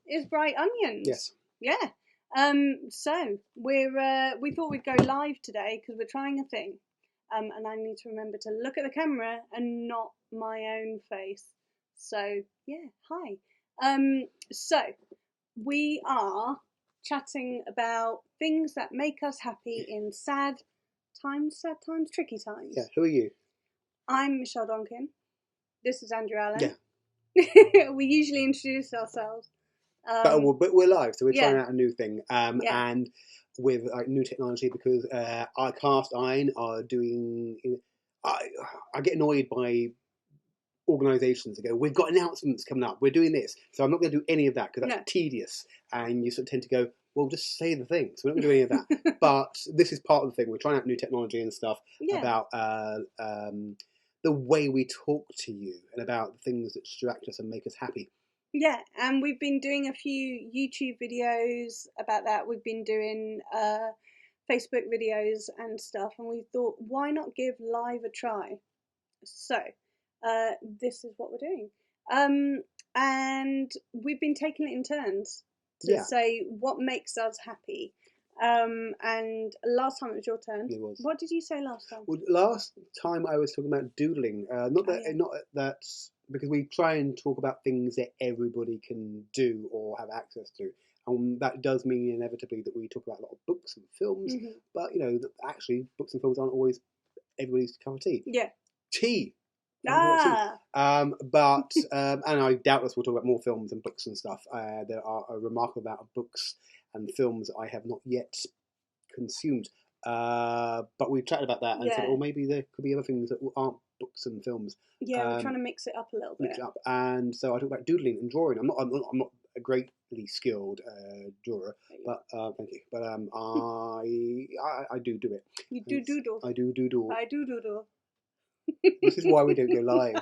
is Bright Onions. Yes. Yeah. So we thought we'd go live today because we're trying a thing. And I need to remember to look at the camera and not my own face. So yeah, hi. So we are chatting about things that make us happy in sad times, tricky times. Yeah. Who are you? I'm Michelle Donkin. This is Andrew Allen. Yeah. We usually introduce ourselves. But we're live, so we're yeah. trying out a new thing. And with new technology, because our cast iron are doing. I get annoyed by organisations that go, "We've got announcements coming up. We're doing this." So I'm not going to do any of that because that's tedious, and you sort of tend to go, "Well, just say the thing." So we're not going to do any of that. But this is part of the thing. We're trying out new technology and stuff about the way we talk to you and about the things that distract us and make us happy. Yeah, and we've been doing a few YouTube videos about that. We've been doing Facebook videos and stuff, and we thought, why not give live a try? So this is what we're doing. And we've been taking it in turns to say what makes us happy. And last time it was your turn. It was. What did you say last time? Well, last time I was talking about doodling. Not that because we try and talk about things that everybody can do or have access to. And that does mean inevitably that we talk about a lot of books and films. Mm-hmm. But, actually books and films aren't always everybody's cup of tea. Yeah. Tea. Ah. And I doubtless will talk about more films and books and stuff. There are a remarkable amount of books and films I have not yet consumed. But we've chatted about that and said, maybe there could be other things that aren't books and films. Yeah, we're trying to mix it up a little bit. Mix it up. And so I talk about doodling and drawing. I'm not a greatly skilled drawer, but thank you. But I do it. You do doodle. I do doodle. I do doodle. This is why we don't go live.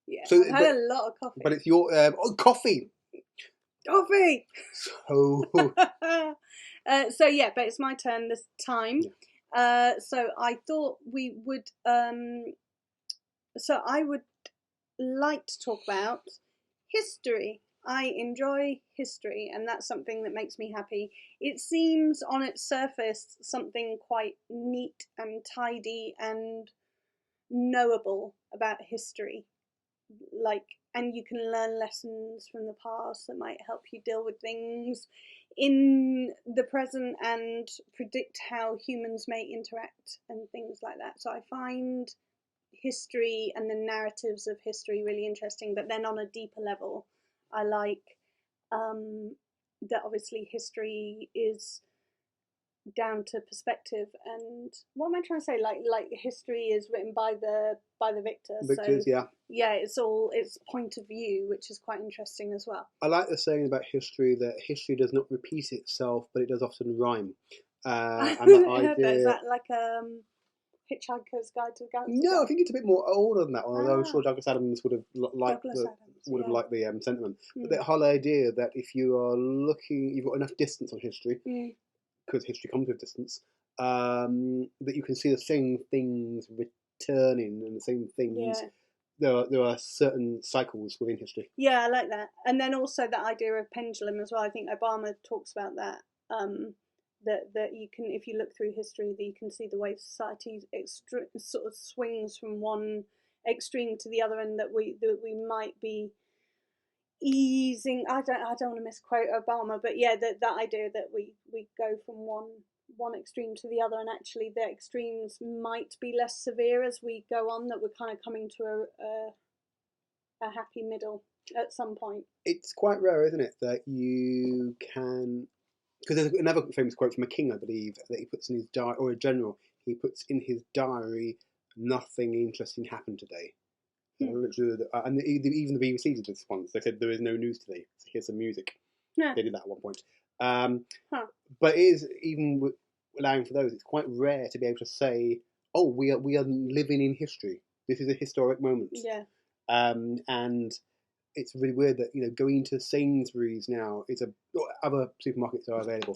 Yeah. So, I've had a lot of coffee. But it's your coffee. Coffee. So. So yeah, but it's my turn this time. Yeah. So I thought we would. So I would like to talk about history. I enjoy history, and that's something that makes me happy. It seems on its surface something quite neat and tidy and knowable about history. And you can learn lessons from the past that might help you deal with things in the present and predict how humans may interact and things like that. So I find history and the narratives of history really interesting, but then on a deeper level, I like that obviously history is down to perspective, and what am I trying to say? Like history is written by the victor. Victors, so it's point of view, which is quite interesting as well. I like the saying about history that history does not repeat itself, but it does often rhyme. And the idea is that like Hitchhiker's Guide to the Galaxy? No, I think it's a bit more older than that. Although I'm sure Douglas Adams would have liked the sentiment. But the whole idea that if you are you've got enough distance on history, because history comes with distance, that you can see the same things returning and the same things. Yeah. There are certain cycles within history. Yeah, I like that. And then also that idea of pendulum as well. I think Obama talks about that. That you can, if you look through history, that you can see the way society sort of swings from one extreme to the other, and that we might be easing. I don't want to misquote Obama, but yeah, that idea that we go from one extreme to the other, and actually the extremes might be less severe as we go on. That we're kind of coming to a happy middle at some point. It's quite rare, isn't it, that you can. Because there's another famous quote from a king, I believe, that he puts in his diary, or a general, he puts in his diary, "Nothing interesting happened today." And even the BBC did this once. They said, "There is no news today, so here's some music." Yeah. They did that at one point. But it is, even allowing for those, it's quite rare to be able to say, "Oh, we are living in history. This is a historic moment." Yeah. And it's really weird that going to Sainsbury's now other supermarkets are available.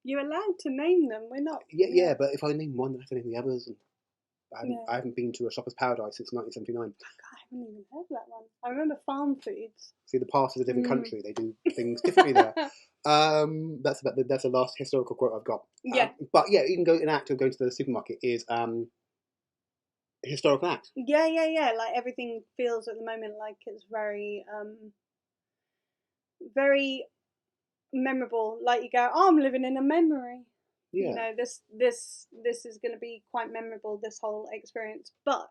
You're allowed to name them. We're not. Yeah, but if I name one, then I have to name the others. I haven't been to a Shopper's Paradise since 1979. I haven't even heard of that one. I remember Farm Foods. See, the past is a different country. They do things differently there. That's the last historical quote I've got. Yeah. But yeah, even an act of going to the supermarket is a historical act. Yeah. Like everything feels at the moment like it's very, very memorable. Like you go, oh, I'm living in a memory. Yeah. You know, this is going to be quite memorable, this whole experience. But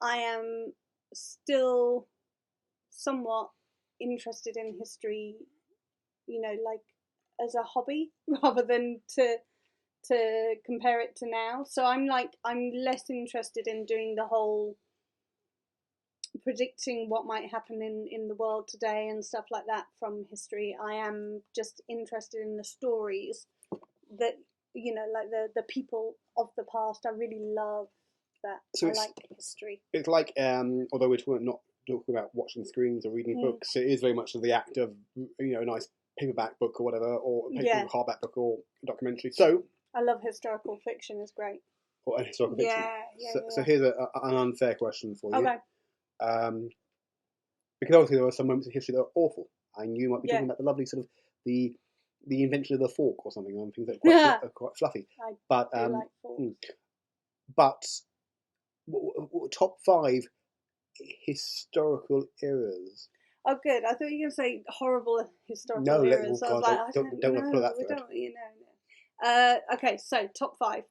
I am still somewhat interested in history, you know, like as a hobby rather than to compare it to now. So I'm less interested in doing the whole predicting what might happen in the world today and stuff like that from history. I am just interested in the stories that, you know, like the people of the past. I really love that. So I like history. It's like, although we're not talking about watching screens or reading books, it is very much the act of, you know, a nice paperback book or whatever, or a hardback book or documentary. So I love historical fiction. It's great. Or historical fiction. Yeah. So here's an unfair question for you. Okay. Because obviously there are some moments in history that are awful, and you might be talking about the lovely sort of the invention of the fork or something, and things that are quite fluffy. I do like forks. But top 5 historical eras. Oh, good. I thought you were going to say horrible historical eras. No, I don't want to put that through. No. Okay, so top 5.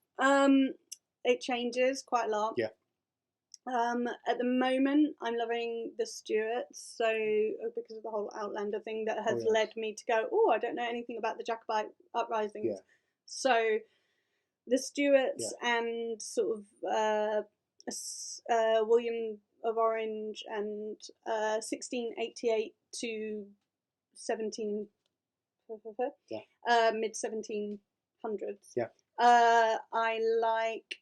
It changes quite a lot. Yeah. At the moment, I'm loving the Stuarts, so because of the whole Outlander thing that has led me to go, I don't know anything about the Jacobite uprisings. Yeah. So the Stuarts and sort of William of Orange and 1688 to 17 mid 1700s. Yeah. I like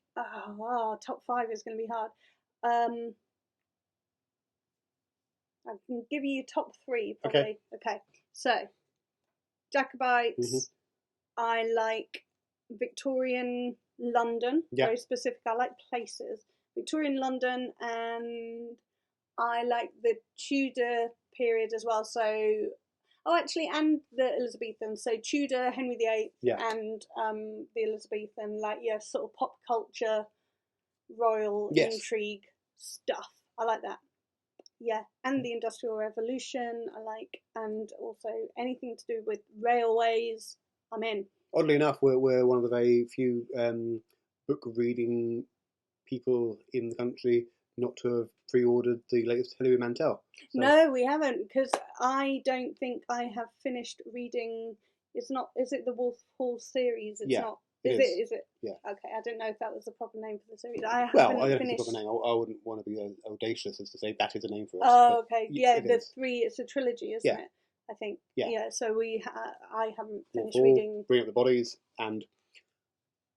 top 5 is going to be hard. I can give you top 3 probably. Okay. So Jacobites. I like Victorian London. Very specific. I like places. Victorian London, and I like the Tudor period as well. So, and the Elizabethan. So Tudor, Henry VIII, and the Elizabethan, sort of pop culture, royal intrigue stuff. I like that. Yeah, and the Industrial Revolution. I like, and also anything to do with railways. I'm in. Oddly enough, we're one of the very few book reading people in the country not to have pre-ordered the latest Hilary Mantel. So. No, we haven't, because I don't think I have finished reading. Is it the Wolf Hall series? It's not. Is it? Yeah. Okay, I didn't know if that was the proper name for the series. I don't finished. know if it's the proper name. I wouldn't want to be audacious as to say that is a name for us. Oh, okay. Yeah, it's a trilogy, isn't it? I think. Yeah. So I haven't finished reading. Bring Up the Bodies and.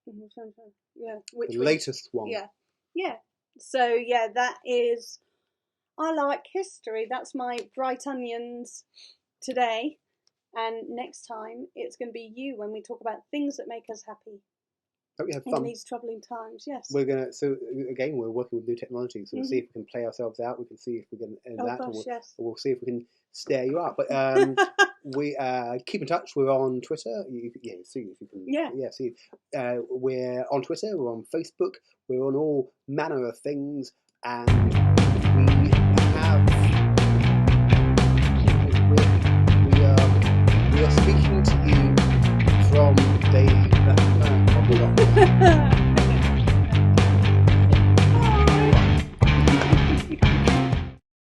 Yeah. The latest one. Yeah. Yeah. So that is. I like history. That's my bright onions today. And next time, it's going to be you when we talk about things that make us happy. Hope you have fun. In these troubling times, yes. We're working with new technology, so we'll see if we can play ourselves out. We can see if we can end that. We'll see if we can stare you up. But we keep in touch. We're on Twitter. See if you can. See. We're on Twitter. We're on Facebook. We're on all manner of things, and we have